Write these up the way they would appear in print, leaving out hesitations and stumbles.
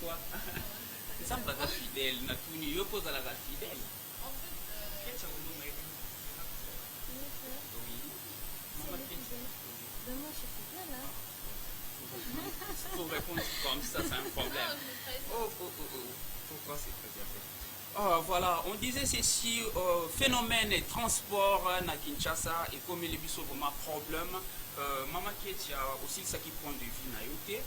quoi? Ça me va fidèle, na tout ni yo pose à la fidèle. En fait, Qu'est-ce que vous m'avez dit? Oui. Maman, qu'est-ce que Ben moi, je suis fidèle, hein. pour répondre comme ça, c'est un problème. non, je me trahis. Oh. Pourquoi c'est très bien fait? Oh, voilà, on disait ceci, phénomène et transport na Kinshasa et comme il est vraiment problème. Maman qui a aussi ce qui point de vue na yote.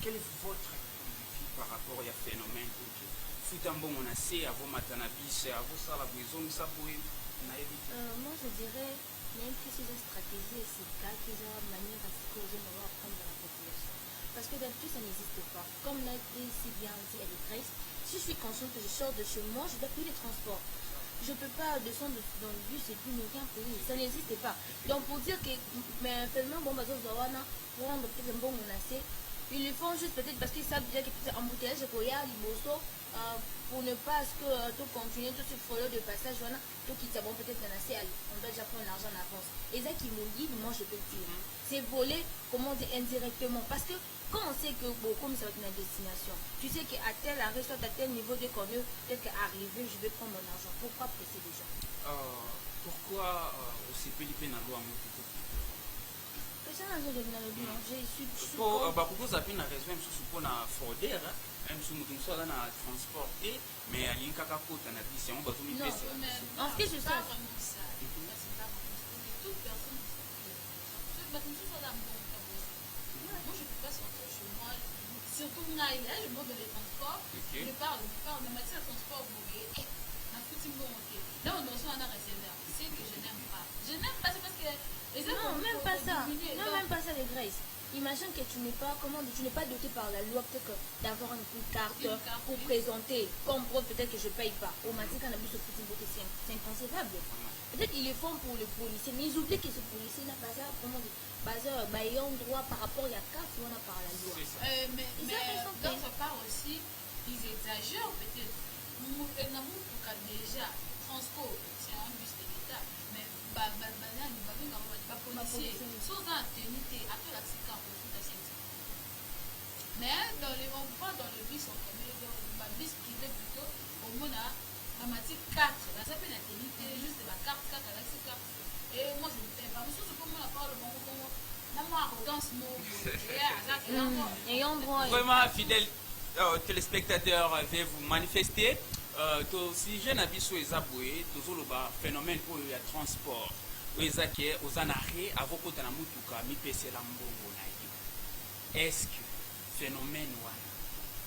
Quel est votre point de vue par rapport à ce phénomène? Futambo on a c'est à vos matanabis, à vos salles, à vos zones, ça pourrait. Moi, je dirais, même que c'est une stratégie efficace, c'est une manière à ce que vous allez apprendre dans la population. Parce que d'habitude, ça n'existe pas. Comme l'a dit si bien dit à l'épresse, si je suis consciente que je sors de chez moi, je dois payer les transports. Je ne peux pas descendre dans le bus et puis ne rien payer. Ça n'existe pas. Donc, pour dire que, mais finalement, bon, bah, pour rendre peut-être un bon menacé, ils le font juste peut-être parce qu'ils savent déjà que c'est embouteillage pour y aller, pour ne pas que tout continuer, tout ce frôleur de passage, voilà, tout qui bon peut-être menacé, on doit déjà prendre l'argent en avance. Et ça qui me dit, moi je peux le dire. C'est voler, comment dire, indirectement. Parce que quand on sait que, bon, comme ça va être ma destination, tu sais qu'à tel arrêt, soit à tel niveau de connu, peut-être qu'arrivé, je vais prendre mon argent. Pourquoi presser les gens? Pourquoi aussi Philippe n'a pas beaucoup zapina raison même sous pour na forder même sous nous soit là na transporter mais il y a kaka kota na bisi on va tout mettre en ce que je sais pas vraiment ça. C'est pas vraiment ça. Toute personne moi je peux pas sortir chez moi surtout là je monte dans les transports je parle mais matière de transport vous voyez un petit peu ok là on reçoit un réservoir c'est que je n'aime pas c'est parce que non, même pas ça. Non, même pas ça, les Grace. Imagine que tu n'es pas, tu n'es pas doté par la loi peut-être d'avoir une carte pour présenter comme preuve peut-être que je ne paye pas. Au matin, quand on a vu ce petit beauté, c'est inconcevable. Peut-être qu'ils le font pour le policier, mais ils oublient que ce policier n'a pas ça, comment dire, ils ont droit par rapport à la carte qu'on a par la loi. Mais d'autre part aussi, ils exagèrent peut-être. Nous déjà, transport, c'est un bus de l'État, mais policier sans indemnité à tout l'accident pour tout accident. Mais on prend dans le bus on connaît dans le bus privé plutôt au monde à matière 4 là ça fait l'indemnité juste la carte 4 à l'axe 4 et moi je ne paie pas mais surtout comme on a parlé bon maman arrogance non vraiment fidèle téléspectateurs veuillez vous manifester si jeune abisso ezaboué toujours le phénomène pour le transport oezaki ozanare avokota na mutuka mipesela mbongo na yo eske phénomène wana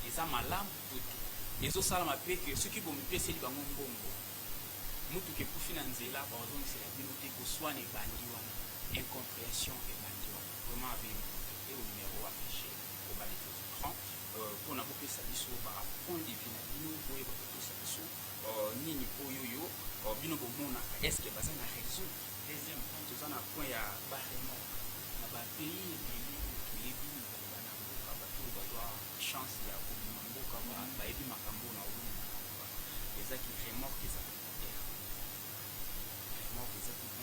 eza malamu tutu ezosalama mpe ke soki bomipeseli bango mbongo mutuka ekufi na nzela bazongisela bino te koswana ebandi wana incompréhension ebandi wana vraiment avec et au numéro affiché au bas des écrans mpona bopesa biso point de vue na bino boyeba kopesa biso nini oyoyo bino bomonaka eske baza na raison. Deuxième point, nous avons un point à Barrement. Dans le pays, les villes, chance de la les acquis remorques, les acquis remorques, les acquis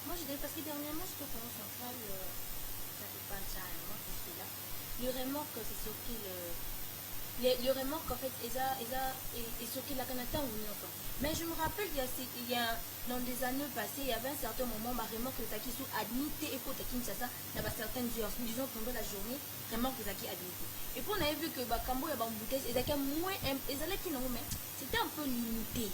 moi je dirais parce que dernièrement je te commence central ça fait pas ça moi je suis là le remorque c'est surtout le remorque en fait est surtout la Canada ou non mais je me rappelle il y a dans des années passées il y avait un certain moment ma remorque qui sont admittés et pour Kinshasa il y avait certaines heures disons pendant la journée remorque qui admittés et puis on avait vu que Cambo et Bamboutage ils avaient moins ils allaient qui non mais c'était un peu limité.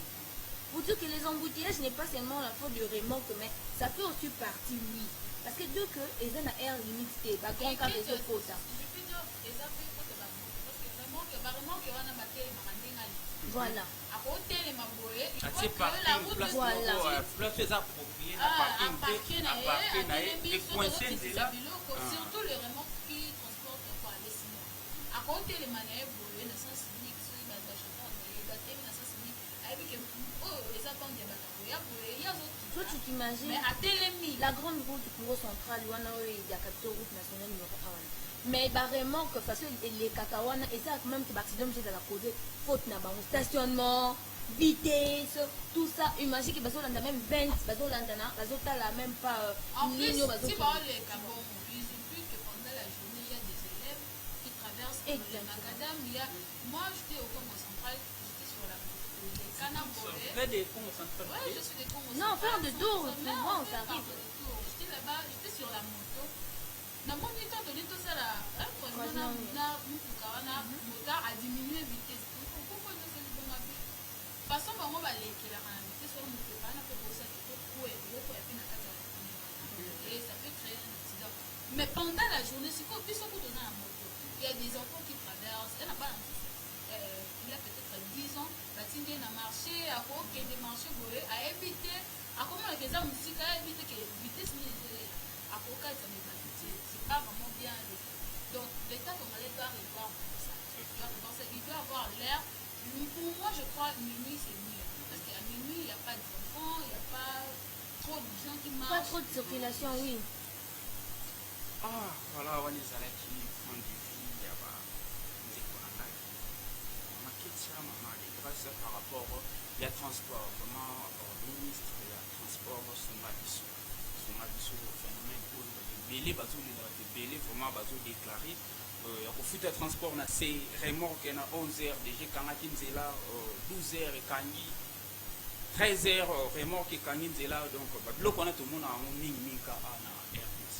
Pour dire que les embouteillages n'est pas seulement la faute du remorque, mais ça fait aussi partie, oui. Parce que dès que les gens ont air limité, bah quand on les autres fautes. Je peux dire les affaires fautes parce que remorque on a battu les marandinales. Voilà. À côté les maboués, il faut que la route voilà. Plus approprié à parquer et coincer de là. Surtout les remorques qui transportent quoi les ciments. À côté les manèvres, les sens uniques, ceux qui battent les sens uniques, avec les attentes des batailles, il y a d'autres Toi, tu t'imagines. Mais à Télémi. La grande route pour centrale, il y a capitale route nationale numéro 1. Mais vraiment, que façon les cacahuanes, et ça, même que l'accident, j'ai à la cause, faute n'a pas stationnement, vitesse, tout ça. Imagine que bazo landa même 20, bazo landa na, bazo tala même pas en plus, ligne, bazo. si par les cabons, ils oublient que pendant la journée, il y a des élèves qui traversent le macadam. Il y a, moi, j'étais au Congo central, j'étais sur la les Canambolais. Près des Congo central. Ouais, je suis des Congo central. Non, faire de tour, c'est bon, ça arrive. J'étais là-bas, j'étais sur la moto. Dans mon temps, de tout ça là, moto a diminué vitesse. Pourquoi nous sommes dans ma vie? Façon bango baleki la vitesse sur moto pas na peut ça que quoi et beaucoup et puis na kata et ça peut créer un accident. Mais pendant la journée, c'est quoi plus on dans la moto. Il y a des enfants qui traversent, elle n'a pas il a peut-être 10 ans, Batingue n'a marché, à quoi qu'il a marché à éviter, à comment les gens musique à éviter que vitesse à quoi ça n'est pas c'est pas vraiment bien. Donc l'État congolais doit revoir ça. Il doit avoir l'air. Pour moi, je crois minuit c'est mieux. Parce qu'à minuit, il n'y a pas d'enfants, il n'y a pas trop de gens qui marchent. Pas trop de circulation, oui. Ah, voilà, on est allés qui font du vie, il y a pas des contacts. On a quitté ça, maman, les grâce par rapport au transport. Vraiment, ministre, il y a transport, sur ma phénomène pour les bélés, vraiment, déclaré. Il y a beaucoup de transport, c'est remorque à 11h, déjà quand on là, 12h et 13h, remorque et là, donc, là, on a tout le monde en Minka à RPC.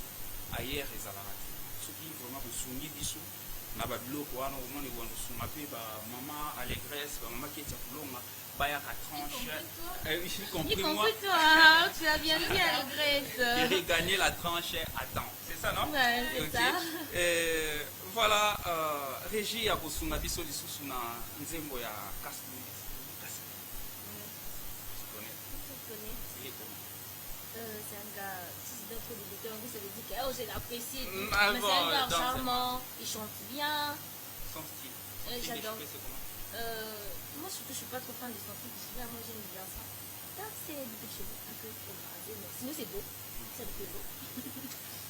Ailleurs, ils ont raté. Ce qui vraiment vous soumis dessous, na ba biloko wana au monde wanda sumape ba maman allégresse, ba maman qui est pour longa, ba ya ka tranche. Y compris moi. Toi, tu as bien dit allégresse. J'ai gagné la tranche à temps. C'est ça, non? Ouais, c'est ça. Voilà, Régie ya kosunga biso lisusu na nzembo ya Kaslu. C'est un gars, si c'est d'autres débutant, ça veut dire que oh, je l'apprécie. Mais c'est un gars charmant, il chante bien. Son style. J'adore. Moi, surtout, je suis pas trop fan de son style. Moi, j'aime bien ça. Ça, c'est des cheveux un peu trop rasés, mais sinon, c'est beau. C'est le plus beau.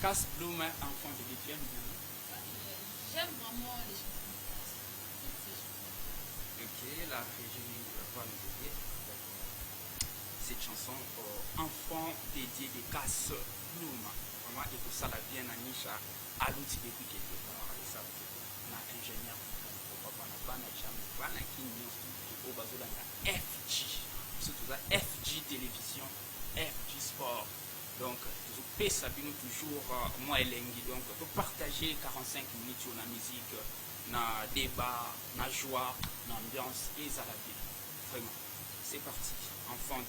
Casse Bloom, enfant de Lithium. J'aime vraiment les chansons de Casse. Ok, la Régie va nous aider. Cette chanson enfant dédié de Casse Bloom. Vraiment, et pour ça, la bien Anisha à l'outil depuis quelque part. Et ça, on a ingénieur. Papa n'a pas de chambre. On a qui nous au bas de la FG. Surtout la FG Télévision, FG Sport. Donc, toujours Sabino toujours moi et Lengi. Donc, pour partager 45 minutes sur la musique, na débat, na joie, na ambiance et ça la vie. Vraiment, c'est parti. Enfant.